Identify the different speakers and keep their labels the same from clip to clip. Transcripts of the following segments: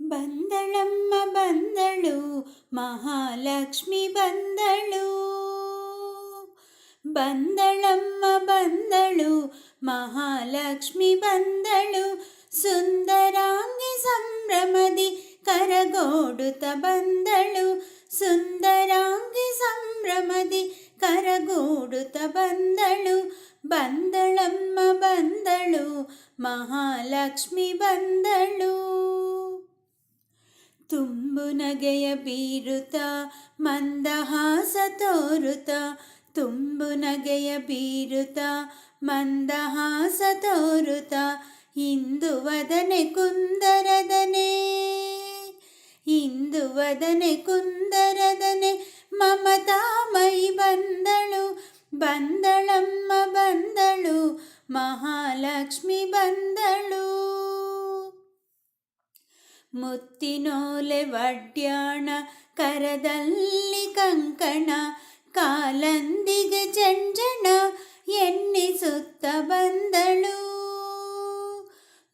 Speaker 1: ಬಂದಳಮ್ಮ ಬಂದಳು ಮಹಾಲಕ್ಷ್ಮಿ ಬಂದಳು. ಬಂದಳಮ್ಮ ಬಂದಳು ಮಹಾಲಕ್ಷ್ಮಿ ಬಂದಳು. ಸುಂದರಾಂಗಿ ಸಂಭ್ರಮದಿ ಕರಗೋಡುತ್ತ ಬಂದಳು. ಸುಂದರಾಂಗಿ ಸಂಭ್ರಮದಿ ಕರಗೋಡುತ್ತ ಬಂದಳು. ಬಂದಳಮ್ಮ ಬಂದಳು ಮಹಾಲಕ್ಷ್ಮಿ ಬಂದಳು. ತುಂಬು ನಗೆಯ ಬೀರುತ್ತ ಮಂದಹಾಸ ತೋರುತ್ತ, ತುಂಬು ನಗೆಯ ಬೀರುತ್ತ ಮಂದಹಾಸ ತೋರುತ್ತ, ಇಂದು ವದನೆ ಕುಂದರದನೆ, ಇಂದು ವದನೆ ಕುಂದರದನೆ ಮಮತಾಮಯಿ ಬಂದಳು. ಬಂದಳಮ್ಮ ಬಂದಳು ಮಹಾಲಕ್ಷ್ಮಿ ಬಂದಳು. ಮುತ್ತಿನೋಲೆ ವಡ್ಯಾಣ ಕರದಲ್ಲಿ ಕಂಕಣ, ಕಾಲಂದಿಗೆ ಜಂಜಣ ಎನ್ನಿಸುತ್ತ ಬಂದಳು.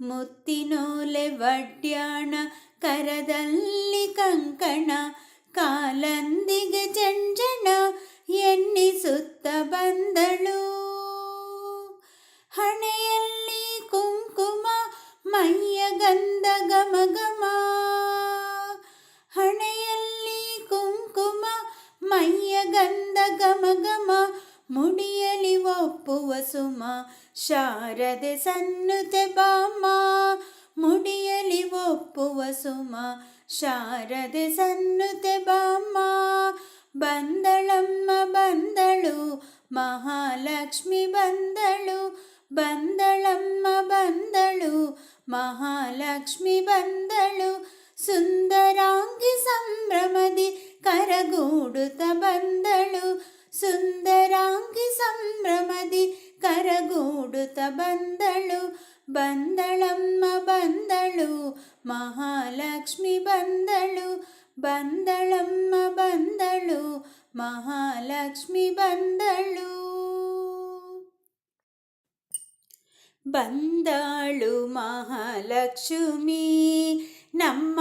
Speaker 1: ಮುತ್ತಿನೋಲೆ ವಡ್ಯಾಣ ಕರದಲ್ಲಿ ಕಂಕಣ, ಕಾಲಂದಿಗೆ ಜಂಜಣ ಎನ್ನಿಸುತ್ತ ಬಂದಳು. ಹಣೆಯಲ್ಲಿ ಕುಂಕುಮ ಮೈಯ ಗಂಧ ಘಮ ಘಮ, ಹಣೆಯಲ್ಲಿ ಕುಂಕುಮ ಮೈಯ ಗಂಧ ಘಮ ಘಮ, ಮುಡಿಯಲಿ ಒಪ್ಪುವ ಸುಮ ಶಾರದೆ ಸನ್ನುತೆ ಬಾಮ, ಮುಡಿಯಲಿ ಒಪ್ಪುವ ಸುಮ ಶಾರದೆ ಸನ್ನುತೆ ಬಾಮ. ಬಂದಳಮ್ಮ ಬಂದಳು ಮಹಾಲಕ್ಷ್ಮಿ ಬಂದಳು. ಬಂದಳಮ್ಮ ಬಂದಳು ಮಹಾಲಕ್ಷ್ಮಿ ಬಂದಳು. ಸುಂದರಾಂಗಿ ಸಂಭ್ರಮದಿ ಕರಗೂಡುತ್ತ ಬಂದಳು. ಸುಂದರಾಂಗಿ ಸಂಭ್ರಮದಿ ಕರಗೂಡುತ್ತ ಬಂದಳು. ಬಂದಳಮ್ಮ ಬಂದಳು ಮಹಾಲಕ್ಷ್ಮಿ ಬಂದಳು. ಬಂದಳಮ್ಮ ಬಂದಳು ಮಹಾಲಕ್ಷ್ಮಿ ಬಂದಳು. ಬಂದಾಳು ಮಹಾಲಕ್ಷ್ಮಿ ನಮ್ಮ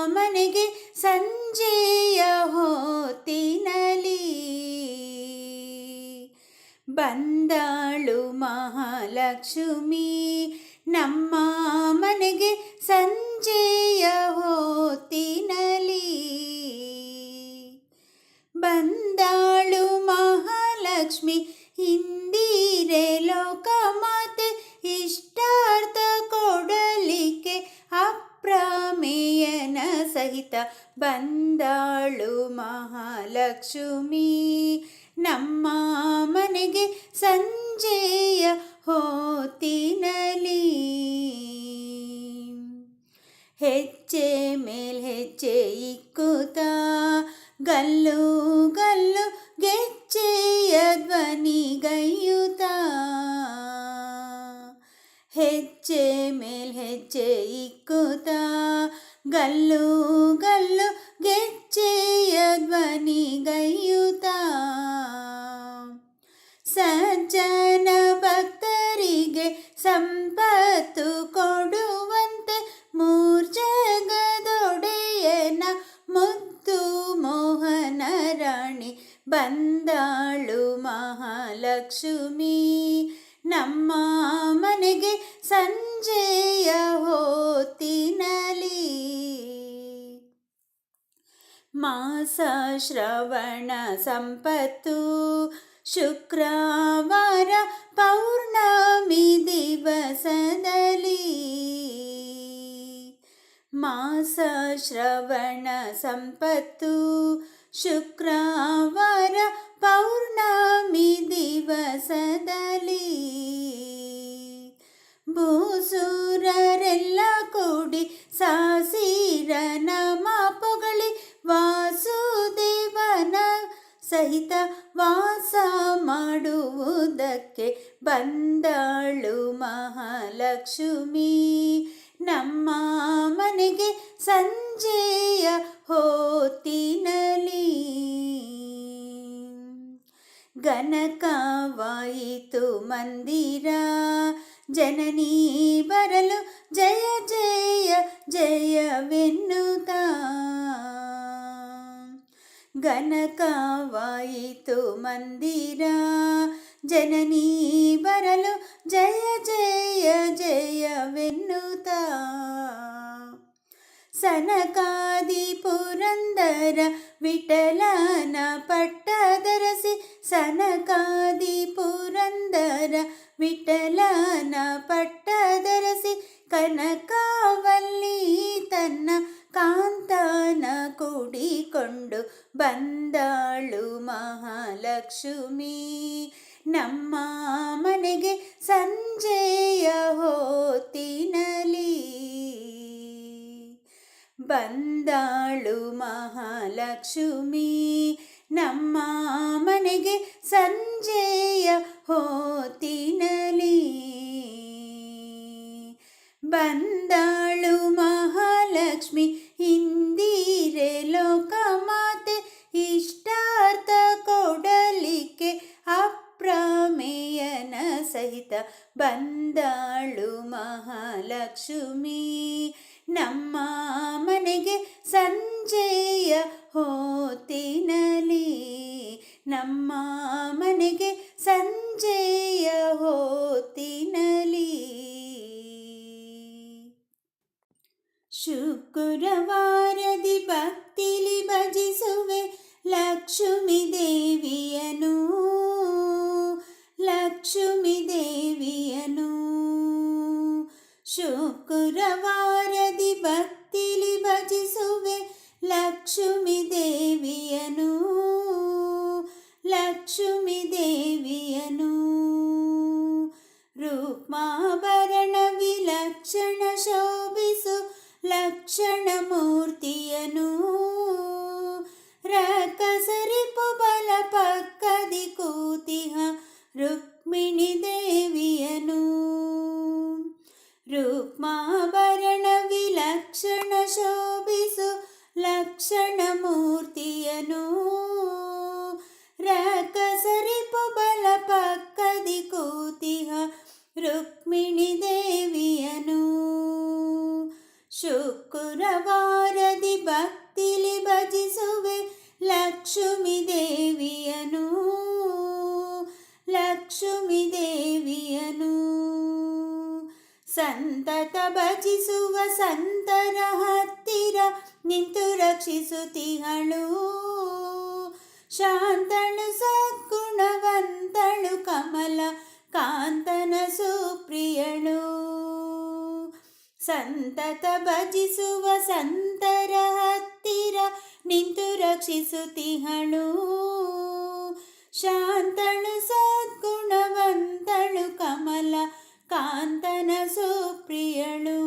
Speaker 1: ಮನೆಗೆ ಸಂಜೆಯ ಹೊತ್ತಿನಲಿ. ಬಂದಾಳು ಮಹಾಲಕ್ಷ್ಮಿ ನಮ್ಮ ಮನೆಗೆ ಸಂಜೆಯ ಹೊತ್ತಿನಲಿ. ಬಂದಾಳು ಮಹಾಲಕ್ಷ್ಮಿ ಇಂದಿರೆ ಲೋಕಮಾತೆ, ಇಷ್ಟಾರ್ಥ ಕೊಡಲಿಕ್ಕೆ ಅಪ್ರಮೇಯನ ಸಹಿತ. ಬಂದಾಳು ಮಹಾಲಕ್ಷ್ಮಿ ನಮ್ಮ ಮನೆಗೆ ಸಂಜೆಯ ಹೊತ್ತಿನಲಿ. ಹೆಜ್ಜೆ ಮೇಲ್ ಹೆಜ್ಜೆ ಇಕ್ಕುತ್ತ ಗಲ್ಲು ಗಲ್ಲು ಗೆಜ್ಜೆಯ ಧ್ವನಿಗೈಯುತ್ತ, ಹೆಜ್ಜೆ ಮೇಲ್ ಹೆಜ್ಜೆ ಇಕ್ಕುತ್ತ ಗಲ್ಲು ಗಲ್ಲು ಗೆಜ್ಜೆಯ ಧ್ವನಿಗೈಯುತ್ತ, ಸಜ್ಜನ ಭಕ್ತರಿಗೆ ಸಂಪತ್ತು ಕೊಡುವಂತೆ ಮೂರ್ಜಗದೊಡೆಯನ ಮುದ್ದು ಮೋಹನ ರಾಣಿ. ಬಂದಾಳು ಮಹಾಲಕ್ಷ್ಮಿ ನಮ್ಮ ಮನೆಗೆ ಸಂಜೆಯ ಹೊತ್ತಿನಲಿ. ಮಾಸ ಶ್ರವಣ ಸಂಪತ್ತು ಶುಕ್ರವಾರ ಪೌರ್ಣಮಿ ದಿವಸದಲ್ಲಿ. ಮಾಸ ಶ್ರವಣ ಸಂಪತ್ತು ಶುಕ್ರವಾರ ಪೌರ್ಣಮಿ ದಿವಸದಲ್ಲಿ. ಭೂಸುರರೆಲ್ಲ ಕೂಡಿ ಸಾಸಿರ ನಾಮ ಪೊಗಳಿ, ವಾಸುದೇವನ ಸಹಿತ ವಾಸ ಮಾಡುವುದಕ್ಕೆ ಬಂದಾಳು ಮಹಾಲಕ್ಷ್ಮಿ ನಮ್ಮ ಮನೆಗೆ ಸಂಜೆಯ ಹೊತ್ತಿನಲಿ. ಗನಕವಾಯಿತು ಮಂದಿರ ಜನನೀ ಬರಲು, ಜಯ ಜಯ ಜಯವೆನ್ನುತ್ತಾ ಘನಕವಾಯಿತು ಮಂದಿರ ಜನನೀ ಬರಲು ಜಯ ಜಯ ಜಯವೆನ್ನುತ್ತಾ ಸನಕಾದಿ ಪುರಂದರ ವಿಠಲನ ಪಟ್ಟದರಸಿ ಸನಕಾದಿ ಪುರಂದರ ವಿಠಲನ ಪಟ್ಟದರಸಿ ಕನಕವಲ್ಲಿ ತನ್ನ ಕಾಂತನ ಕೂಡಿಕೊಂಡು ಬಂದಾಳು ಮಹಾಲಕ್ಷ್ಮಿ ನಮ್ಮ ಮನೆಗೆ ಸಂಜೆಯ ಹೊತ್ತಿನಲಿ ಬಂದಾಳು ಮಹಾಲಕ್ಷ್ಮಿ ನಮ್ಮ ಮನೆಗೆ ಸಂಜೆಯ ಹೊತ್ತಿನಲಿ ಬಂದಾಳು ಮಹಾಲಕ್ಷ್ಮಿ ಇಂದಿರೆ ಲೋಕಮಾತೆ ಇಷ್ಟಾರ್ಥ ಕೊಡಲಿಕ್ಕೆ ಅಪ್ರಮೇಯನ ಸಹಿತ ಬಂದಾಳು ಮಹಾಲಕ್ಷ್ಮಿ ನಮ್ಮ ಮನೆಗೆ ಸಂಜೆಯ ಹೊತ್ತಿನಲಿ ನಮ್ಮ ಮನೆಗೆ ಸಂಜೆಯ ಹೊತ್ತಿನಲಿ ಶುಕ್ರವಾರದಿ ಭಕ್ತಿಲಿ ಭಜಿಸುವೆ ಲಕ್ಷ್ಮೀ ದೇವಿಯನು ಲಕ್ಷ್ಮೀ ದೇವಿಯನು ಶುಕ್ರವಾರದಿ ಭಕ್ತಿಲಿ ಭಜಿಸುವೆ ಲಕ್ಷ್ಮೀ ದೇವಿಯನು ಲಕ್ಷ್ಮೀ ದೇವಿಯನು ರೂಕ್ಮಾಭರಣ ವಿಲಕ್ಷಣ ಶೋಭಿಸು ಲಕ್ಷಣ ಮೂರ್ತಿಯನು ರಕಸರಿಪು ಬಲ ಪಕ್ಕದಿ ಕೂತಿಹ ರುಕ್ಮಿಣಿ ದೇವಿಯನು ರೂಕ್ಮಾಭರಣ ವಿಲಕ್ಷಣ ಶೋಭಿಸು ಲಕ್ಷಣ ಮೂರ್ತಿಯನು ರಕಸರಿಪು ಬಲ ಪಕ್ಕದಿ ಕೂತಿಹ ರುಕ್ಮಿಣಿ ದೇವಿಯನು ಶುಕ್ರವಾರದಿ ಭಕ್ತಿಲಿ ಭಜಿಸುವೆ ಲಕ್ಷ್ಮೀ ದೇವಿಯನು ಲಕ್ಷ್ಮೀ ದೇವಿಯನು ಸಂತತ ಭಜಿಸುವ ಸಂತರ ಹತ್ತಿರ ನಿಂತು ರಕ್ಷಿಸುತ್ತಿಹಳು ಶಾಂತಳು ಸದ್ಗುಣವಂತಳು ಕಮಲ ಕಾಂತನ ಸುಪ್ರಿಯಳು ಸಂತತ ಭಜಿಸುವ ಸಂತರ ಹತ್ತಿರ ನಿಂತು ರಕ್ಷಿಸುತ್ತಿಹಳು ಶಾಂತಳು ಸದ್ಗುಣವಂತಳು ಕಮಲ ಕಾಂತನ ಸುಪ್ರಿಯಳು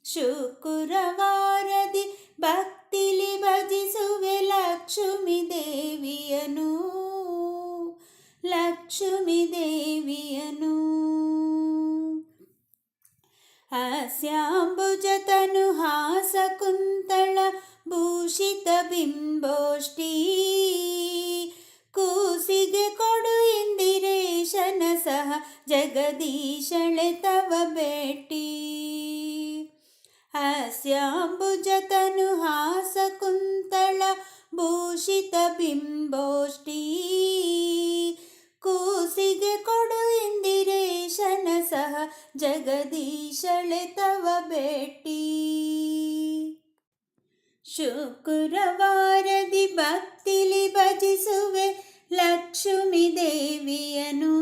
Speaker 1: ಶುಕ್ರವಾರದಿ ಭಕ್ತಿಲಿ ಭಜಿಸುವೆ ಲಕ್ಷ್ಮೀ ದೇವಿಯನು ಲಕ್ಷ್ಮೀ ದೇವಿಯನು ಹಾಸ್ಯಾಂಬುಜತನು ಹಾಸ ಕುಂತಳ ಭೂಷಿತ ಬಿಂಬೋಷ್ಟಿ ಕೂಸಿಗೆ ಕೊಡು ಇಂದಿರೇಶನ ಸಹ ಜಗದೀಶಳೆ ತವ ಭೇಟಿ ಹಾಸ್ಯಾಂಬುಜತನು ಹಾಸ ಕುಂತಳ ಭೂಷಿತ ಬಿಂಬೋಷ್ಟಿ ಕೂಸಿಗೆ ಕೊಡು ಇಂದಿರೇಶನ ಸಹ ಜಗದೀಶಳೆ ತವ ಭೇಟಿ ಶುಕ್ರವಾರದಿ ಭಕ್ತಿಲಿ ಭಜಿಸುವೆ ಲಕ್ಷ್ಮೀ ದೇವಿಯನು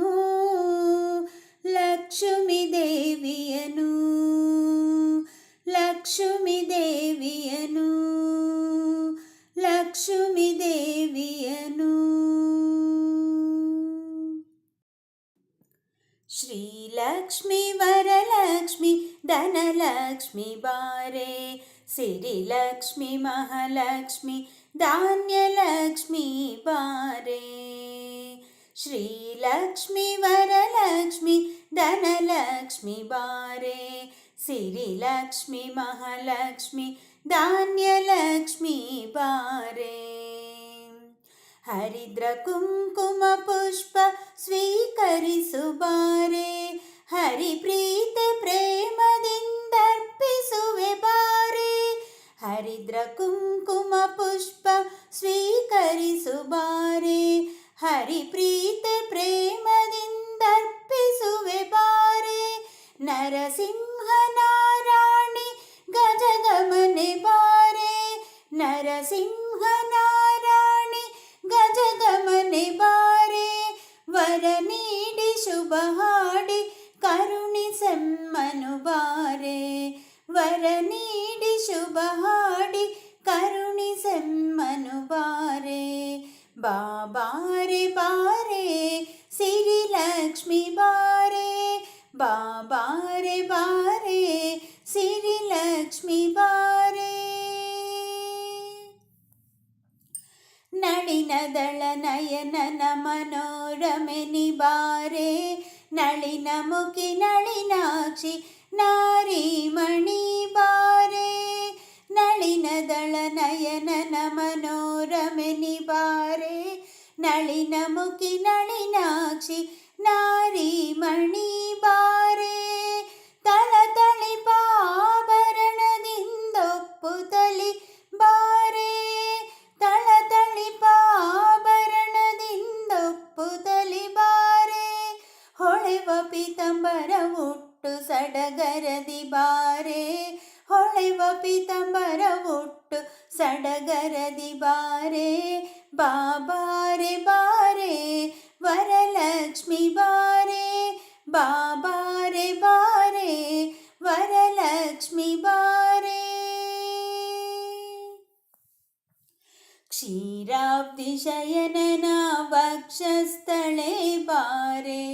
Speaker 1: ಲಕ್ಷ್ಮೀ ದೇವಿಯನು ಲಕ್ಷ್ಮೀ ದೇವಿಯನು ಲಕ್ಷ್ಮೀ ದೇವಿಯನು ಶ್ರೀಲಕ್ಷ್ಮಿ ವರಲಕ್ಷ್ಮಿ ಧನಲಕ್ಷ್ಮಿ ಬಾರೆ ಸಿರಿಲಕ್ಷ್ಮಿ ಮಹಾಲಕ್ಷ್ಮಿ ಧಾನ್ಯಲಕ್ಷ್ಮಿ ಬಾರೆ ಶ್ರೀಲಕ್ಷ್ಮಿ ವರಲಕ್ಷ್ಮಿ ಧನಲಕ್ಷ್ಮಿ ಬಾರೆ ಸಿರಿಲಕ್ಷ್ಮಿ ಮಹಾಲಕ್ಷ್ಮಿ ಧಾನ್ಯಲಕ್ಷ್ಮಿ ಬಾರೆ ಹರಿದ್ರ ಕುಂಕುಮ ಪುಷ್ಪ ಸ್ವೀಕರಿಸು ಬಾರೆ ಹರಿಪ್ರೀತಿ ಪ್ರೇಮದಿಂದರ್ಪಿಸು ಹರಿದ್ರ ಕುಂಕುಮ ಪುಷ್ಪ ಸ್ವೀಕರಿಸು ಬಾರೆ, ಹರಿಪ್ರೀತೆ ಪ್ರೇಮದಿಂದರ್ಪಿಸುವೆ ಬಾರೆ. ನರಸಿಂಹನಾರಾಣಿ ಗಜಗಮನೆ ಬಾರೆ, ನರಸಿಂಹನಾರಾಣಿ ಗಜಗಮನೆ ಬಾರೆ. ವರ ನೀಡಿ ಶುಭ ಹಾಡಿ ಕರುಣಿಸೆಮ್ಮನು ಬಾರೆ, ವರ ನೀಡಿ ಶುಭ ಹಾಡಿ ಕರುಣಿಸೆಮ್ಮನು ಬಾರೆ. ಬಾಬಾರೆ ಬಾರೆ ಸಿರಿಲಕ್ಷ್ಮಿ ಬಾರೆ, ಬಾಬಾರೆ ಬಾರೆ ಸಿರಿಲಕ್ಷ್ಮಿ ಬಾರೆ. ನಳಿನದಳ ನಯನನ ಮನೋರಮೆ ನಿಬಾರೆ, ನಳಿನ ಮುಖಿ ನಳಿನಾಕ್ಷಿ ನಾರಿಮಣಿ ಬಾರೆ. ನಳಿನದಳ ನಯನನ ಮನೋರಮೆ ನಿಬಾರೆ, ನಳಿನ ಮುಖಿ ನಳಿನಾಕ್ಷಿ ನಾರಿಮಣಿ ಬಾರೆ. ತಳತಳಿಪ ಆಭರಣದಿಂದೊಪ್ಪುತ್ತಲಿ ಬಾರೆ, ತಳತಳಿಪ ಆಭರಣದಿಂದೊಪ್ಪುತ್ತಲಿ ಬಾರೆ. ಹೊಳೆವ ಪೀತಾಂಬರ ಉಟ್ಟು ಸಡಗರದಿ ಬಾರೆ, ಹೊಳೆವ ಪೀತಾಂಬರ ಉಟ್ಟು ಸಡಗರದಿ ಬಾರೆ. ಬಾಬಾರೆ ಬಾರೆ ವರಲಕ್ಷ್ಮಿ ಬಾರೆ, ಬಾಬಾರೆ ಬಾರೆ ವರಲಕ್ಷ್ಮಿ ಬಾರೆ. ಕ್ಷೀರಾಬ್ಧಿ ಶಯನನ ವಕ್ಷಸ್ಥಳೆ ಬಾರೆ,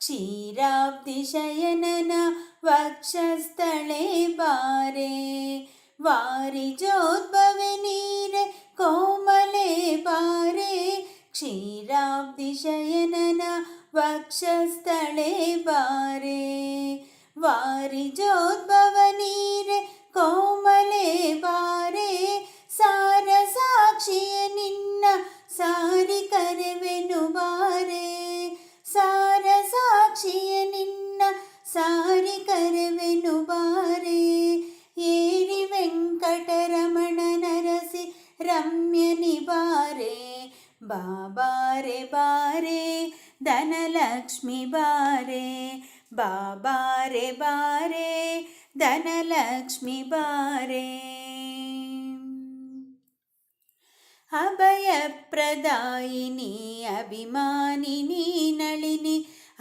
Speaker 1: ಕ್ಷೀರಾಬ್ಧಿ ಶಯನನ ವಕ್ಷಸ್ಥಳೆ ಬಾರೆ. ವಾರಿಜೋದ್ಭವೆ ನೀರೆ ಕೋಮಲೆ ಬಾರೆ, ಕ್ಷೀರಾಬ್ಧಿ ಶಯನನ ವಕ್ಷಸ್ಥಳೆ ಬಾರೆ. ವಾರಿಜೋದ್ಭವ ನೀರೆ ಕೋಮಲೆ ಬಾರೆ. ಸಾರ ಸಾಕ್ಷಿಯ ನಿನ್ನ ಸಾರಿ ಕರೆವೆನು ಬಾರೆ, ಸಾರ ಸಾಕ್ಷಿಯ ನಿನ್ನ ಸಾರಿ ಕರೆವೆನು ಬಾರೆ. ಏರಿ ವೆಂಕಟರಮಣ ನರಸಿ ರಮ್ಯನಿ ಬಾರೆ, ಬಾಬಾರೆ ಬಾರೆ ಧನಲಕ್ಷ್ಮಿ ಬಾರೆ, ಬಾಬಾರೆ ಬಾರೆ ಧನಲಕ್ಷ್ಮಿ ಬಾರೆ. ಅಭಯಪ್ರದಾಯಿನಿ ಅಭಿಮಾನಿನಿ ನಳಿನಿ,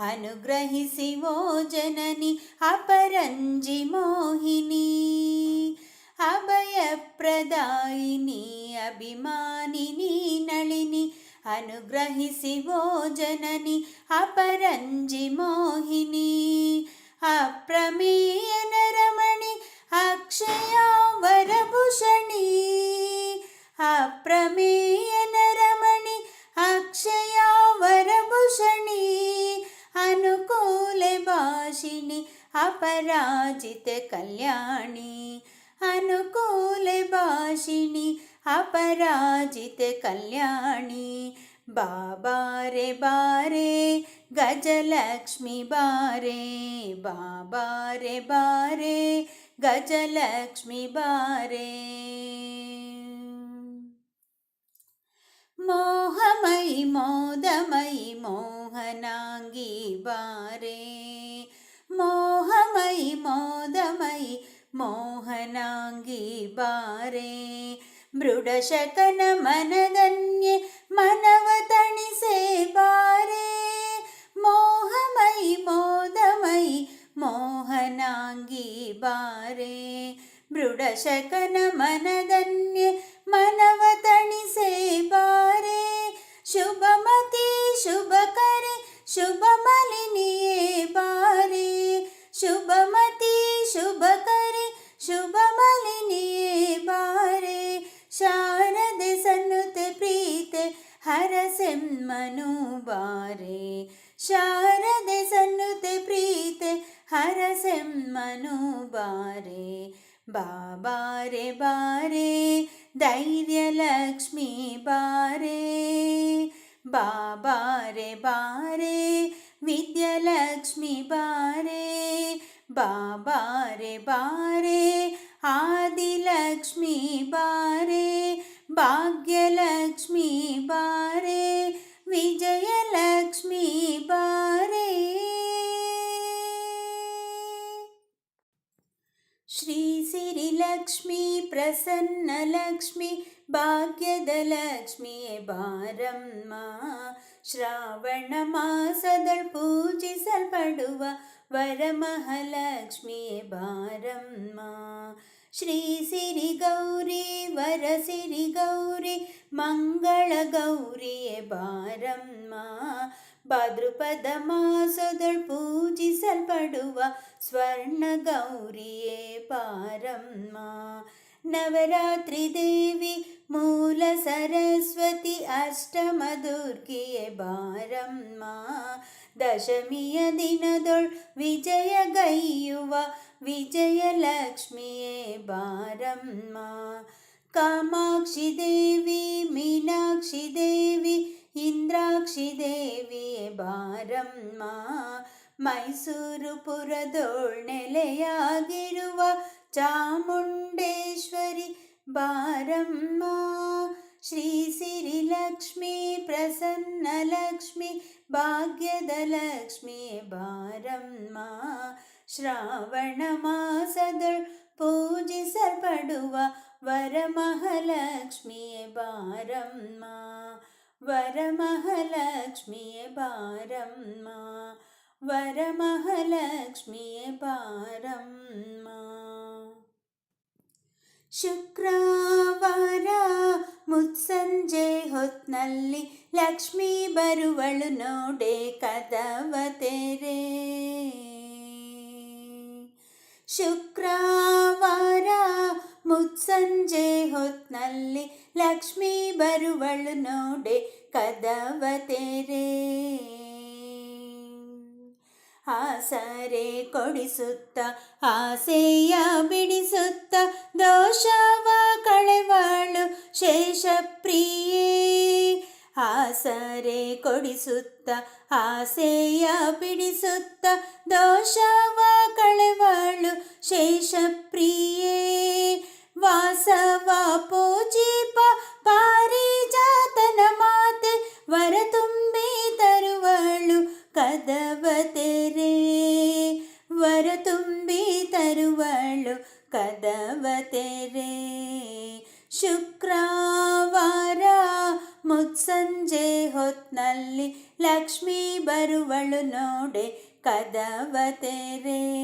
Speaker 1: ಅನುಗ್ರಹಿಸಿ ಓ ಜನನಿ ಅಪರಂಜಿ ಮೋಹಿನಿ. ಅಭಯಪ್ರದಾಯಿನಿ ಅಭಿಮಾನಿನಿ ನಳಿನಿ, ಅನುಗ್ರಹಿಸಿ ಓ ಜನನಿ ಅಪರಂಜಿ ಮೋಹಿನಿ. ಅಪ್ರಮೇಯ ನರಮಣಿ ಅಕ್ಷಯ ವರಭೂಷಣಿ, ಅಪ್ರಮೇಯ ನರಮಣಿ ಅಕ್ಷಯ ವರಭೂಷಣಿ. ಅನುಕೂಲ ಭಾಷಿಣಿ ಅಪರಾಜಿತ ಕಲ್ಯಾಣಿ, ಅನುಕೂಲ ಭಾಷಿಣಿ ಅಪರಾಜಿತ ಕಲ್ಯಾಣಿ. ಬಾಬಾರೆ ಬಾರೆ ಗಜಲಕ್ಷ್ಮಿ ಬಾರೆ, ಬಾಬಾರೆ ಬಾರೆ ಗಜಲಕ್ಷ್ಮಿ ಬಾರೆ. ಮೋಹಮಯಿ ಮೋದಮಯಿ ಮೋಹನಾಂಗಿ ಬಾರೆ, ಮೋಹಮಯಿ ಮೋದಮಯಿ ಮೋಹನಾಂಗಿ ಬಾರೆ. ಮೃಡಶಕನ ಮನದನ್ಯೆ ಮನವ ತಣಿಸೆ ಬಾರೆ, ಮೋಹಮಯಿ ಮೋದಮಯಿ ಮೋಹನಾಂಗಿ ಬಾರೆ. ಮೃಡಶಕನ ಮನದನ್ಯೆ ಮನವ ತಣಿಸೆ ಬಾರೆ. ಶುಭಮತಿ ಶುಭಕರೆ ಶುಭಮಲಿನಿಯೇ ಬಾರೆ, ಶುಭಮತಿ ಶುಭಕರೆ ಶುಭಮಲಿನಿಯೇ ಬಾರೆ. ಶಾರದೆ ಸನ್ನುತೆ ಪ್ರೀತೆ ಹರಸೆಮ್ಮನು ಬಾರೆ, ಶಾರದೆ ಸನ್ನುತೆ ಪ್ರೀತೆ ಹರಸೆಮ್ಮನು ಬಾರೆ. ಬಾಬಾರೆ ಬಾರೆ ಧೈರ್ಯಲಕ್ಷ್ಮಿ ಬಾರೆ, ಬಾಬಾರೆ ಬಾರೆ ವಿದ್ಯಲಕ್ಷ್ಮಿ ಬಾರೆ, ಬಾಬಾರೆ ಬಾರೆ ಆದಿಲಕ್ಷ್ಮಿ ವಿದ್ಯಲಕ್ಷ್ಮಿ ಬಾರೆ, ಭಾಗ್ಯಲಕ್ಷ್ಮಿ ಬಾರೆ, ವಿಜಯಲಕ್ಷ್ಮಿ ಬಾರೆ. ಶ್ರೀ ಸಿರಿಲಕ್ಷ್ಮಿ ಪ್ರಸನ್ನಲಕ್ಷ್ಮಿ ಭಾಗ್ಯದ ಲಕ್ಷ್ಮಿಯೇ ಬಾರಮ್ಮ. ಶ್ರಾವಣ ಮಾಸದಳ್ ಪೂಜಿಸಲ್ಪಡುವ ವರಮಹಾಲಕ್ಷ್ಮಿಯೇ ಬಾರಮ್ಮ. ಶ್ರೀ ಸಿರಿ ಗೌರಿ ವರ ಸಿರಿ ಗೌರಿ ಮಂಗಳ ಗೌರಿಯೇ ಬಾರಮ್ಮ. ಭಾದ್ರಪದ ಮಾಸದಳ್ ಪೂಜಿಸಲ್ಪಡುವ ಸ್ವರ್ಣ ಗೌರಿಯೇ ಬಾರಮ್ಮ. ನವರಾತ್ರಿ ದೇವಿ ಮೂಲ ಸರಸ್ವತಿ ಅಷ್ಟಮ ದುರ್ಗಿಯೇ ಬಾರಮ್ಮ. ದಶಮಿಯ ದಿನದೊಳ್ ವಿಜಯಗೈಯುವ ವಿಜಯಲಕ್ಷ್ಮಿಯೇ ಬಾರಮ್ಮ. ಕಾಮಾಕ್ಷಿ ದೇವಿ ಮೀನಾಕ್ಷಿ ದೇವಿ ಇಂದ್ರಾಕ್ಷಿ ದೇವಿಯೇ ಬಾರಮ್ಮ. ಮೈಸೂರು ಪುರದೊಳ್ ನೆಲೆಯಾಗಿರುವ ಚಾಮುಂಡೇಶ್ವರಿ ಬಾರಮ್ಮ. ಶ್ರೀ ಸಿರಿಲಕ್ಷ್ಮಿ ಪ್ರಸನ್ನಲಕ್ಷ್ಮಿ ಭಾಗ್ಯದ ಲಕ್ಷ್ಮಿಯೇ ಬಾರಮ್ಮ. ಶ್ರಾವಣ ಮಾಸದೊಳ್ ಪೂಜಿಸಲ್ಪಡುವ ವರಮಹಾಲಕ್ಷ್ಮಿಯೇ ಬಾರಮ್ಮ. ವರಮಹಾಲಕ್ಷ್ಮಿಯೇ ಬಾರಮ್ಮ. ವರಮಹಾಲಕ್ಷ್ಮಿಯೇ ಬಾರಮ್ಮ. ಶುಕ್ರವಾರ ಮುತ್ಸಂಜೆ ಹೊತ್ನಲ್ಲಿ ಲಕ್ಷ್ಮೀ ಬರುವಳು ನೋಡೆ ಕದವ ತೆರೆ. ಶುಕ್ರವಾರ ಮುತ್ಸಂಜೆ ಹೊತ್ನಲ್ಲಿ ಲಕ್ಷ್ಮೀ ಬರುವಳು ನೋಡೆ ಕದವ ತೆರೆ. ಆಸರೆ ಕೊಡಿಸುತ್ತ ಆಸೆಯ ಬಿಡಿಸುತ್ತ ದೋಷವ ಕಳೆವಳು ಶೇಷಪ್ರಿಯೇ. ಆಸರೆ ಕೊಡಿಸುತ್ತ ಆಸೆಯ ಬಿಡಿಸುತ್ತ ದೋಷವ ಕಳೆವಳು ಶೇಷಪ್ರಿಯೇ. ವಾಸವ ಪೂಜಿಪ ಪಾರಿಜಾತನ ಮಾತೆ ವರ ತುಂಬಿ ತರುವಳು ಕದವ ತೆರೆ. ವರ ತುಂಬಿ ತರುವಳು ಕದವ ತೆರೆ. ಶುಕ್ರವಾರ ಮುತ್ಸಂಜೆ ಹೊತ್ನಲ್ಲಿ ಲಕ್ಷ್ಮೀ ಬರುವಳು ನೋಡೆ ಕದವ ತೆರೆ.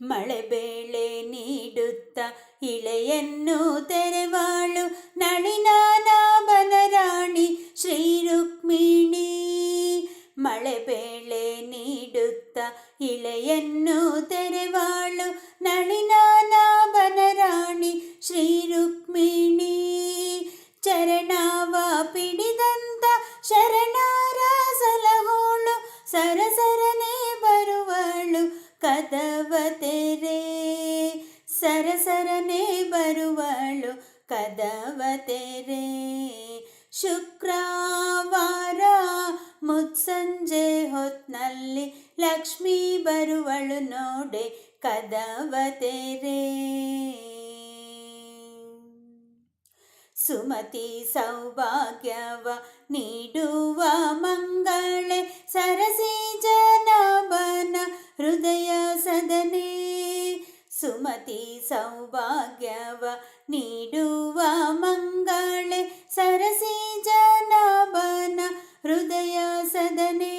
Speaker 1: ಮಳೆ ಬೇಳೆ ನೀಡುತ್ತ ಇಳೆಯನ್ನು ತೆರೆವಾಳು ನಳಿನಾನಾಭನ ರಾಣಿ ಶ್ರೀ ರುಕ್ಮಿಣಿ. ಮಳೆ ಬೇಳೆ ನೀಡುತ್ತ ಇಳೆಯನ್ನು ತೆರೆವಾಳು ನಳಿನಾನಾಭನ ರಾಣಿ ಶ್ರೀ ರುಕ್ಮಿಣಿ. ಚರಣವ ಪಿಡಿದಂತ ಶರಣರ ಸಲಹೋಳು ಸರಸರನೆ ಬರುವಳು ಕದವ ತೆರೆ. ಸರಸರನೆ ಬರುವಳು ಕದವ ತೆರೆ. ಶುಕ್ರವಾರ ಮುತ್ಸಂಜೆ ಹೊತ್ನಲ್ಲಿ ಲಕ್ಷ್ಮೀ ಬರುವಳು ನೋಡೆ ಕದವ ತೆರೆ. ಸುಮತಿ ಸೌಭಾಗ್ಯವ ನೀಡುವ ಮಂಗಳೆ ಸರಸಿ ಜನಾಭನ ಹೃದಯ ಸದನೆ. ಸುಮತಿ ಸೌಭಾಗ್ಯವ ನೀಡುವ ಮಂಗಳೆ ಸರಸಿ ಜನಾಭನ ಹೃದಯ ಸದನೆ.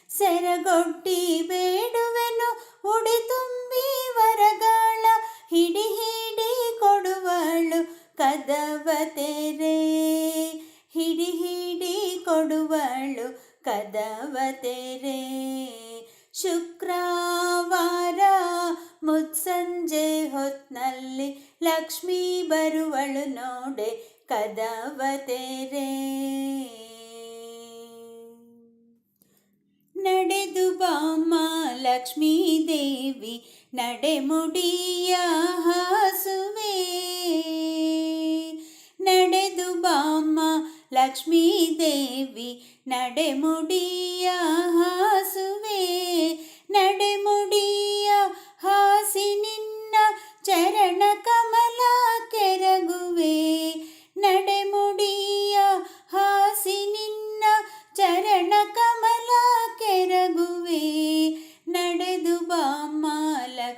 Speaker 1: ಸೆರಗೊಡ್ಡಿ ಬೇಡುವೆನು ಉಡಿ ತುಂಬಿ ವರಗಳ ಹಿಡಿ ಹಿಡಿ ಕೊಡುವಳು ಕದವ ತೆರೆ. ಹಿಡಿ ಹಿಡಿ ಕೊಡುವಳು ಕದವ ತೆರೆ. ಶುಕ್ರವಾರ ಮುತ್ಸಂಜೆ ಹೊತ್ನಲ್ಲಿ ಲಕ್ಷ್ಮೀ ಬರುವಳು ನೋಡೆ ಕದವ ತೆರೆ. ನಡೆದು ಬಾಮ್ಮ ಲಕ್ಷ್ಮೀ ದೇವಿ ನಡೆಮುಡಿಯ ಹಾಸುವೆ. ನಡೆದು ಬಾಮ್ಮ ಲಕ್ಷ್ಮೀ ದೇವಿ ನಡೆಮುಡಿಯ ಹಾಸುವೆ. ನಡೆಮುಡಿಯ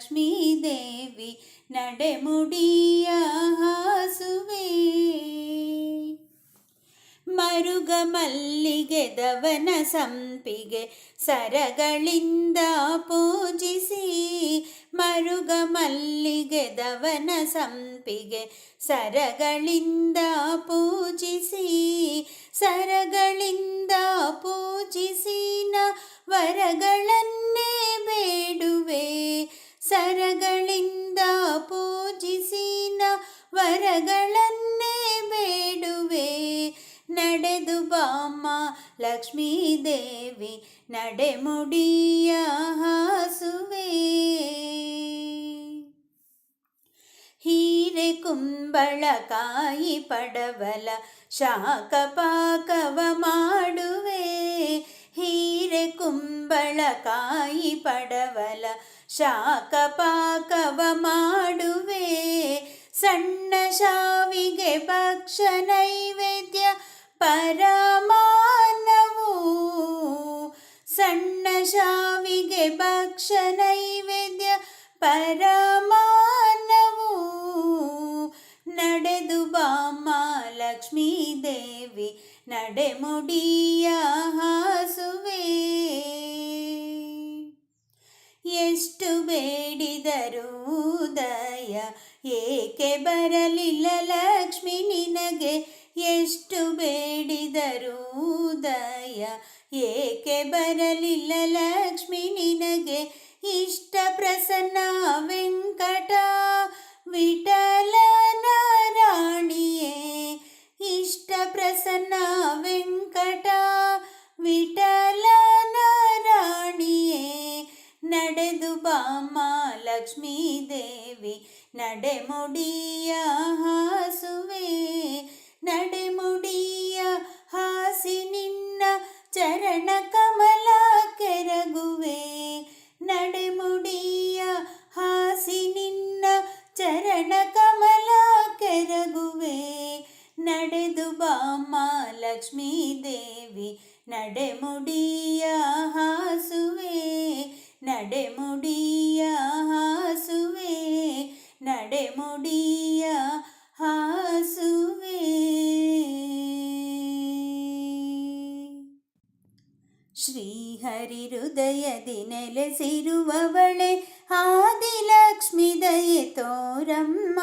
Speaker 1: ಲಕ್ಷ್ಮೀ ದೇವಿ ನಡೆಮುಡಿಯ ಹಾಸುವೆ. ಮರುಗ ಮಲ್ಲಿಗೆ ದವನ ಸಂಪಿಗೆ ಸರಗಳಿಂದ ಪೂಜಿಸಿ, ಮರುಗ ಮಲ್ಲಿಗೆ ದವನ ಸಂಪಿಗೆ ಸರಗಳಿಂದ ಪೂಜಿಸಿ, ಸರಗಳಿಂದ ಪೂಜಿಸಿ ನ ವರಗಳನ್ನೇ ಬೇಡುವೆ, ಸರಗಳಿಂದ ಪೂಜಿಸಿ ನ ವರಗಳನ್ನೇ ಬೇಡುವೆ. ನಡೆದು ಬಾಮ್ಮ ಲಕ್ಷ್ಮೀ ದೇವಿ ನಡೆಮುಡಿಯ ಹಾಸುವೆ. ಹೀರೆ ಕುಂಬಳಕಾಯಿ ಪಡವಲ ಶಾಖ ಪಾಕವ ಮಾಡುವೆ, ಹೀರೆ ಕುಂಬಳಕಾಯಿ ಪಡವಲ ಶಾಖ ಪಾಕವ ಮಾಡುವೆ. ಸಣ್ಣ ಶಾವಿಗೆ ಭಕ್ಷ ನೈವೇದ್ಯ ಪರಮಾನ್ನವು, ಸಣ್ಣ ಶಾವಿಗೆ ಭಕ್ಷ ನೈವೇದ್ಯ ಪರಮಾನ್ನವು. ನಡೆದು ಬಾಮ್ಮ ಲಕ್ಷ್ಮೀ ದೇವಿ ನಡೆಮುಡಿಯ ಹಾಸುವೆ. ಎಷ್ಟು ಬೇಡಿದರೂ ಉದಯ ಏಕೆ ಬರಲಿಲ್ಲ ಲಕ್ಷ್ಮಿ ನಿನಗೆ, ಎಷ್ಟು ಬೇಡಿದರೂ ಉದಯ ಏಕೆ ಬರಲಿಲ್ಲ ಲಕ್ಷ್ಮಿ ನಿನಗೆ. ಇಷ್ಟ ಪ್ರಸನ್ನ ವೆಂಕಟ ವಿಠಲನ ರಾಣಿಯೇ, ಇಷ್ಟ ಪ್ರಸನ್ನ ವೆಂಕಟ ವಿಠಲನ ರಾಣಿಯೇ. ನಡೆದು ಬಾಮ್ಮ ಲಕ್ಷ್ಮೀ ದೇವಿ ನಡೆಮುಡಿಯ ಹಾಸುವೆ. ನಡೆಮುಡಿಯ ಹಾಸಿ ನಿನ್ನ ಚರಣ ಕಮಲ ಕೆರಗುವೆ, ನಡೆಮುಡಿಯ ಹಾಸಿ ನಿನ್ನ ಚರಣ ಕಮಲ ಕೆರಗುವೆ. ನಡೆದು ಬಾಮ್ಮ ಲಕ್ಷ್ಮೀ ದೇವಿ ನಡೆಮುಡಿಯ ಹಾಸುವೆ, ನಡೆಮುಡಿಯ ಹಾಸುವೆ, ನಡೆಮುಡಿಯ ಹಾಸುವೆ. ಶ್ರೀಹರಿ ಹೃದಯದಿ ನೆಲೆಸಿರುವವಳೆ ಆದಿಲಕ್ಷ್ಮಿ ದಯೆ ತೋರಮ್ಮ,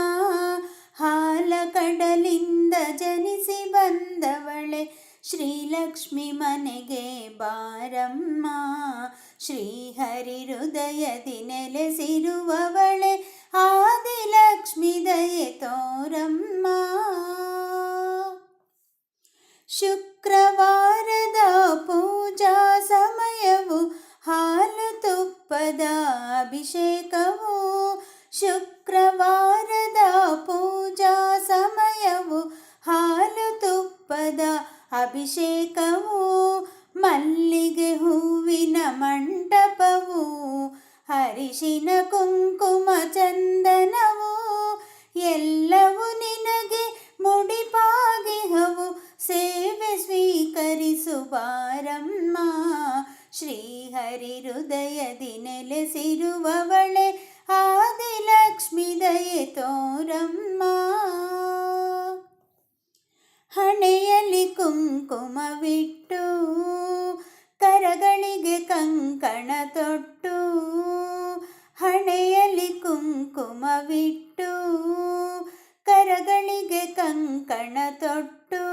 Speaker 1: ಹಾಲ ಕಡಲಿಂದ ಜನಿಸಿ ಬಂದವಳೆ ಶ್ರೀಲಕ್ಷ್ಮಿ ಮನೆಗೆ ಬಾರಮ್ಮ. ಶ್ರೀಹರಿ ಹೃದಯದಿ ನೆಲೆಸಿರುವವಳೆ ಆದಿಲಕ್ಷ್ಮಿ ದಯೆ ತೋರಮ್ಮ. ಶುಕ್ರವಾರದ ಪೂಜಾ ಸಮಯವು ಹಾಲು ತುಪ್ಪದ ಅಭಿಷೇಕವು, ಶುಕ್ರವಾರದ ಪೂಜಾ ಸಮಯವು ಹಾಲು ತುಪ್ಪದ ಅಭಿಷೇಕವು. ಮಲ್ಲಿಗೆ ಹೂವಿನ ಮಂಟಪವು, ಅರಿಶಿನ ಕುಂಕುಮ ಚಂದನವು, ಎಲ್ಲವೂ ನಿನಗೆ ಮುಡಿಪಾಗಿಹವು. ಸೇವೆ ಸ್ವೀಕರಿಸು ಬಾರಮ್ಮ. ಶ್ರೀಹರಿ ಹೃದಯದಿ ನೆಲೆಸಿರುವವಳೆ ಆದಿಲಕ್ಷ್ಮಿ ದಯೆ ತೋರಮ್ಮ. ಹಣೆಯಲ್ಲಿ ಕುಂಕುಮವಿಟ್ಟು, ಕರಗಳಿಗೆ ಕಂಕಣ ತೊಟ್ಟು, ಹಣೆಯಲ್ಲಿ ಕುಂಕುಮವಿಟ್ಟು, ಕರಗಳಿಗೆ ಕಂಕಣ ತೊಟ್ಟು,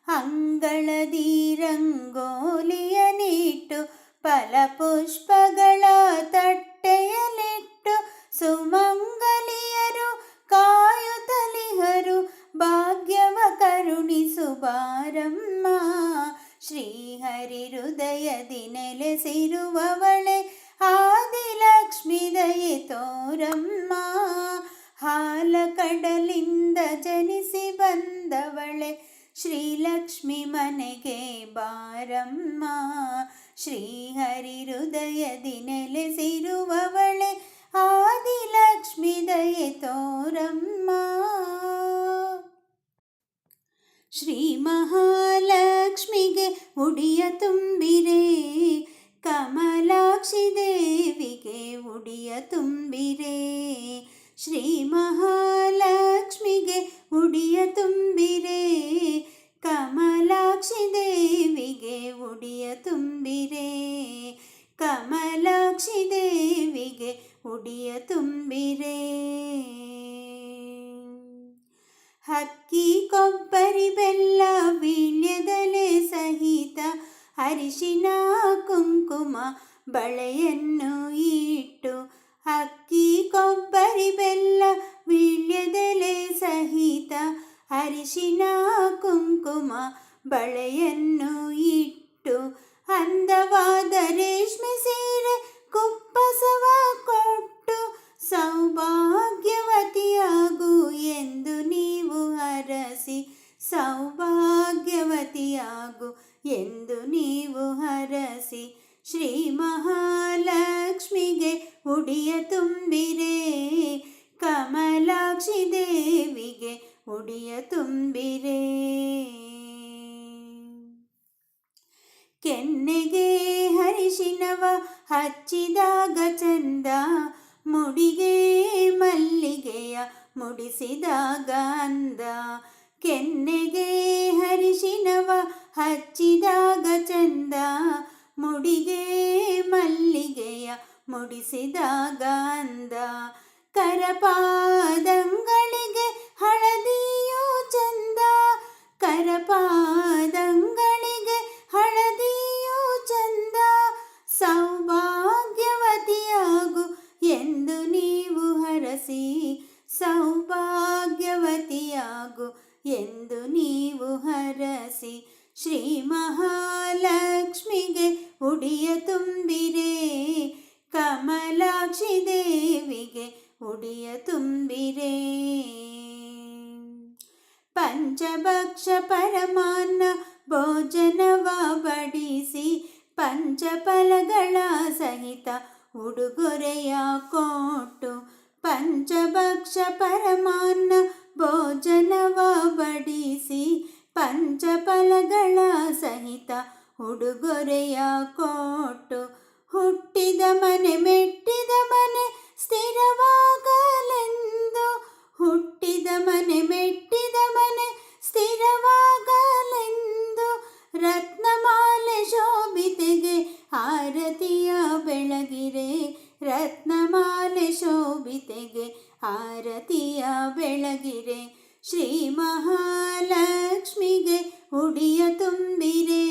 Speaker 1: ಅಂಗಳದಿ ರಂಗೋಲಿಯನಿಟ್ಟು, ಫಲಪುಷ್ಪಗಳ ತಟ್ಟೆಯಲಿಟ್ಟು, ಸುಮಂಗಲಿಯರು ಕಾಯುತ್ತಲಿಹರು ಭಾಗ್ಯವ ಕರುಣಿಸು ಬಾರಮ್ಮ. ಶ್ರೀಹರಿ ಹೃದಯದಿ ನೆಲೆಸಿರುವವಳೆ ಆದಿಲಕ್ಷ್ಮಿ ದಯೆ ತೋರಮ್ಮ. ಹಾಲ ಕಡಲಿಂದ ಜನಿಸಿ ಬಂದವಳೆ ಶ್ರೀಲಕ್ಷ್ಮಿ ಮನೆಗೆ ಬಾರಮ್ಮ. ಶ್ರೀಹರಿ ಹೃದಯದಿ ನೆಲೆಸಿರುವವಳೆ ಆದಿಲಕ್ಷ್ಮಿ ದಯೆ ತೋರಮ್ಮ. ಶ್ರೀ ಮಹಾಲಕ್ಷ್ಮಿಗೆ ಉಡಿಯ ತುಂಬಿರೆ, ಕಮಲಾಕ್ಷಿಗೆ ಕಮಲಾಕ್ಷಿ ದೇವಿಗೆ ಉಡಿಯ ತುಂಬಿರೆ, ಶ್ರೀ ಮಹಾಲಕ್ಷ್ಮಿಗೆ ಉಡಿಯ ತುಂಬಿರೆ, ಕಮಲಾಕ್ಷಿ ದೇವಿಗೆ ಉಡಿಯ ತುಂಬಿರೆ, ಕಮಲಾಕ್ಷಿ ದೇವಿಗೆ ಉಡಿಯ ತುಂಬಿರೆ. ಅಕ್ಕಿ ಕೊಬ್ಬರಿ ಬೆಲ್ಲ ವೀಳ್ಯದೆಲೆ ಸಹಿತ ಅರಿಶಿನ ಕುಂಕುಮ ಬಳೆಯನ್ನು ಇಟ್ಟು, ಅಕ್ಕಿ ಕೊಬ್ಬರಿ ಬೆಲ್ಲ ವೀಳ್ಯದೆಲೆ ಸಹಿತ ಅರಿಶಿನ ಕುಂಕುಮ ಬಳೆಯನ್ನು ಇಟ್ಟು, ಅಂದವಾದ ರೇಷ್ಮೆ ಸೀರೆ ಕುಪ್ಪಸವ ಕೊಟ್ಟು ಸೌಭಾಗ್ಯವತಿಯಾಗು ಎಂದು ನೀವು ಹರಸಿ, ಸೌಭಾಗ್ಯವತಿಯಾಗು ಎಂದು ನೀವು ಹರಸಿ, ಶ್ರೀ ಮಹಾಲಕ್ಷ್ಮಿಗೆ ಉಡಿಯ ತುಂಬಿರೆ, ಕಮಲಾಕ್ಷಿ ದೇವಿಗೆ ಉಡಿಯ ತುಂಬಿರೆ. ಕೆನ್ನೆಗೆ ಹರಿಶಿನವ ಹಚ್ಚಿದಾಗ ಚಂದ, ಮುಡಿಗೆ ಮಲ್ಲಿಗೆಯ ಮುಡಿಸಿದಾಗ ಅಂದ, ಕೆನ್ನೆಗೆ ಹರಿಶಿನವ ಹಚ್ಚಿದಾಗ ಚಂದ, ಮುಡಿಗೆ ಮಲ್ಲಿಗೆಯ ಮುಡಿಸಿದಾಗ ಅಂದ, ಕರಪಾದಂಗಳಿಗೆ ಹಳದಿಯೂ ಚಂದ, ಕರಪಾದಂಗಳಿಗೆ ಹಳದಿಯೂ ಚಂದ, ಸೌಭಾಗ್ಯವತಿಯಾಗು ಎಂದು ನೀವು ಹರಸಿ, ಸೌಭಾಗ್ಯವತಿಯಾಗು ಎಂದು ನೀವು ಹರಸಿ, ಶ್ರೀ ಮಹಾಲಕ್ಷ್ಮಿಗೆ ಉಡಿಯ ತುಂಬಿರೆ, ಕಮಲಾಕ್ಷಿ ದೇವಿಗೆ ಉಡಿಯ ತುಂಬಿರೆ. ಪಂಚಭಕ್ಷ ಪರಮಾನ್ನ ಭೋಜನವ ಬಡಿಸಿ, ಪಂಚಫಲಗಳ ಸಹಿತ ಉಡುಗೊರೆಯ ಕೊಟ್ಟು, ಪಂಚಭಕ್ಷ ಪರಮಾನ್ನ ಭೋಜನವ ಬಡಿಸಿ, ಪಂಚಫಲಗಳ ಸಹಿತ ಉಡುಗೊರೆಯ ಕೊಟ್ಟು, ಹುಟ್ಟಿದ ಮನೆ ಮೆಟ್ಟಿದ ಮನೆ ಸ್ಥಿರವಾಗಲೆಂದು, ಹುಟ್ಟಿದ ಮನೆ ಮೆಟ್ಟಿದ ಮನೆ ಸ್ಥಿರವಾಗಲೆಂದು, ರತ್ನಮಾಲೆ ಶೋಭಿತೆಗೆ ಆರತಿಯ ಬೆಳಗಿರೆ, ರತ್ನಮಾಲೆ ಶೋಭಿತೆಗೆ ಆರತಿಯ ಬೆಳಗಿರೆ, ಶ್ರೀ ಮಹಾಲಕ್ಷ್ಮಿಗೆ ಉಡಿಯ ತುಂಬಿರೆ,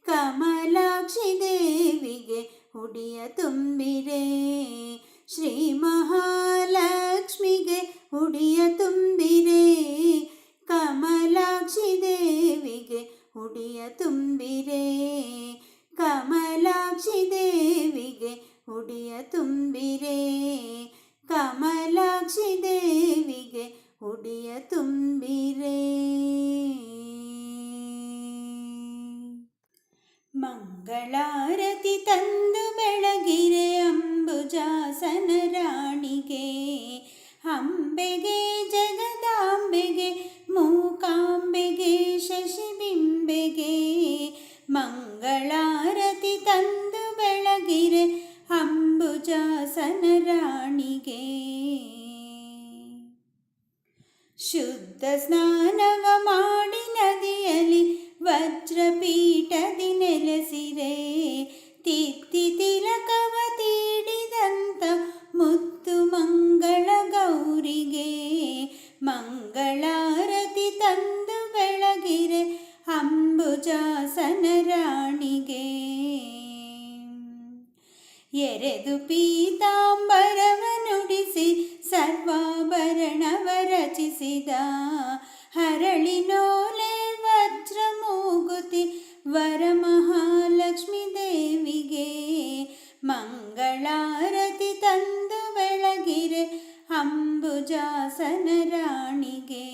Speaker 1: ಕಮಲಾಕ್ಷಿ ದೇವಿಗೆ ಉಡಿಯ ತುಂಬಿರೆ, ಶ್ರೀ ಮಹಾಲಕ್ಷ್ಮಿಗೆ ಉಡಿಯ ತುಂಬಿರೆ, ಕಮಲಾಕ್ಷಿ ದೇವಿಗೆ ಉಡಿಯ ತುಂಬಿರೆ, ಕಮಲಾಕ್ಷಿ ದೇವಿಗೆ ಉಡಿಯ ತುಂಬಿರೆ, ಕಮಲಾಕ್ಷಿ ದೇವಿಗೆ ಉಡಿಯ ತುಂಬಿರೆ. ಮಂಗಳಾರತಿ ತಂದು ಬೆಳಗಿರೆ ಅಂಬುಜಾಸನ ರಾಣಿಗೆ, ಅಂಬೆಗೆ ಜಗದಾಂಬೆಗೆ ಮೂಕಾಂಬೆಗೆ ಶಶಿಬಿಂಬೆಗೆ, ಮಂಗಳಾರತಿ ತಂದು ಬೆಳಗಿರೆ ಅಂಬುಜಾಸನ ರಾಣಿಗೆ. ಶುದ್ಧ ಸ್ನಾನವ ಮಾಡಿ ನದಿಯಲ್ಲಿ ವಜ್ರಪೀಠದಿ ನೆಲೆಸಿರೆ, ತಿತ್ತಿ ತಿಲಕವ ತೀಡಿದಂತ ಮುತ್ತು ಮಂಗಳ ಗೌರಿಗೆ, ಮಂಗಳಾರತಿ ತಂದು ಬೆಳಗಿರೆ ಅಂಬುಜಾಸನ ರಾಣಿಗೆ. ಎರೆದು ಪೀತಾಂಬರವ ನುಡಿಸಿ ಸರ್ವಾಭರಣವ ರಚಿಸಿದ, ಹರಳಿನೋಲೆ ವಜ್ರ ಮೂಗುತಿ ವರಮಹಾಲಕ್ಷ್ಮಿ ದೇವಿಗೆ, ಮಂಗಳಾರತಿ ತಂದು ಬೆಳಗಿರೆ ಅಂಬುಜಾಸನ ರಾಣಿಗೆ.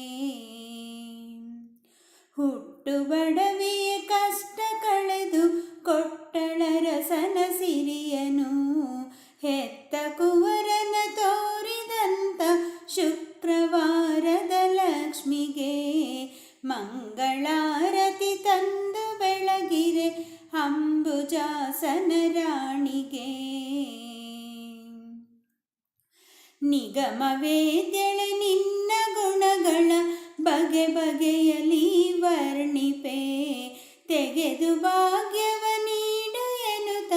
Speaker 1: ಹುಟ್ಟು ಬಡವಿಯ ಕಷ್ಟ ಕಳೆದು ಕೊಟ್ಟಳರಸನ ಸಿರಿಯನು, ಹೆತ್ತ ಕುವರನ ತೋರಿದಂತ ಶುಕ್ರವಾರದ ಲಕ್ಷ್ಮಿಗೆ, ಮಂಗಳಾರತಿ ತಂದು ಬೆಳಗಿರೆ ಅಂಬುಜಾಸನ ರಾಣಿಗೆ. ನಿಗಮವೇದ್ಯಳೆ ನಿನ್ನ ಗುಣಗಳ ಬಗೆ ಬಗೆಯಲಿ ವರ್ಣಿಪೆ. ತೆಗೆದು ಭಾಗ್ಯವ ನೀಡು ಎನ್ನುತ್ತ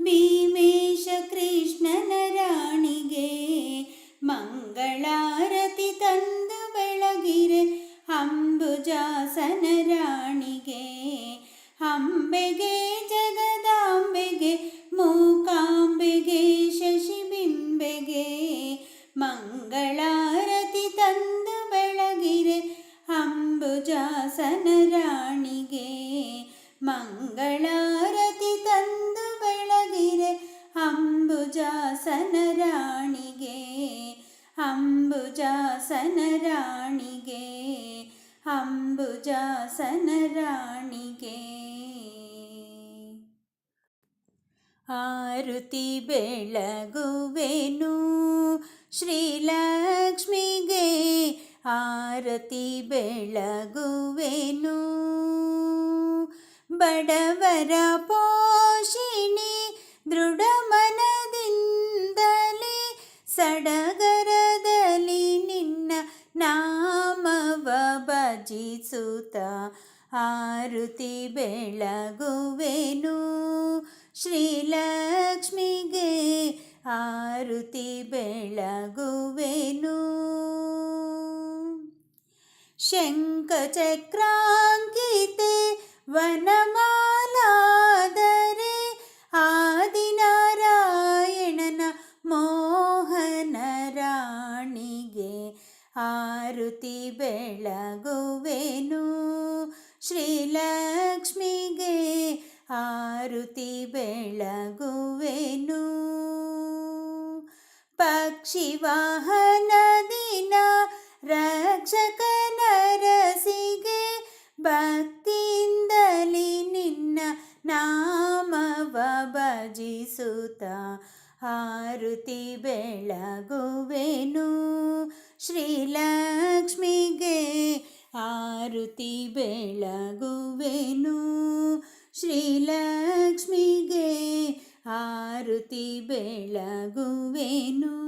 Speaker 1: ಭೀಮೇಶ ಕೃಷ್ಣನ ರಾಣಿಗೆ ಮಂಗಳಾರತಿ ತಂದು ಬೆಳಗಿರೆ ಅಂಬುಜಾಸನ ರಾಣಿಗೆ. ಅಂಬೆಗೆ ಜಗದಾಂಬೆಗೆ ಮೂಕಾಂಬೆಗೆ ಶಶಿಬಿಂಬೆಗೆ ಮಂಗಳಾರತಿ ತಂದು ಬೆಳಗಿರೆ ಅಂಬುಜಾಸನ ರಾಣಿಗೆ. ಮಂಗಳಾರತಿ ತಂದು ಬೆಳಗಿರೆ ಅಂಬುಜಾಸನ ರಾಣಿಗೆ. ಅಂಬುಜಾಸನ ರಾಣಿಗೆ. ಅಂಬುಜಾಸನ ರಾಣಿಗೆ. ಆರುತಿ ಬೆಳಗುವೆನು ಶ್ರೀಲಕ್ಷ್ಮಿಗೆ. ಆರತಿ ಬೆಳಗುವೆನು ಬಡವರ ಪೋಷಿಣಿ ದೃಢ ಮನದಿಂದಲೇ ಸಡಗರದಲ್ಲಿ ನಿನ್ನ ನಾಮವ ಭಜಿಸುತ್ತ. ಆರುತಿ ಬೆಳಗುವೆನು ಶ್ರೀಲಕ್ಷ್ಮಿಗೆ. ಆರುತಿ ಬೆಳಗುವೆನು. ಶಂಖಚಕ್ರಾಂಕಿತೆ ವನಮಾಲಾದರೆ ಆದಿನಾರಾಯಣನ ಮೋಹನ ರಾಣಿಗೆ. ಆರುತಿ ಬೆಳಗುವೆನು ಶ್ರೀಲಕ್ಷ್ಮಿಗೆ. ಆರುತಿ ಬೆಳಗುವೆನು. ಪಕ್ಷಿವಾಹನ ದಿನ ರಕ್ಷಕನ ರಸಿಗೆ ಭಕ್ತಿಯಿಂದಲಿ ನಿನ್ನ ನಾಮವ ಭಜಿಸುತ್ತ. ಆರುತಿ ಬೆಳಗುವೆನು ಶ್ರೀಲಕ್ಷ್ಮಿಗೆ. ಆರುತಿ ಬೆಳಗುವೆನು ಶ್ರೀಲಕ್ಷ್ಮಿಗೆ. ಆರುತಿ ಬೆಳಗುವೆನು.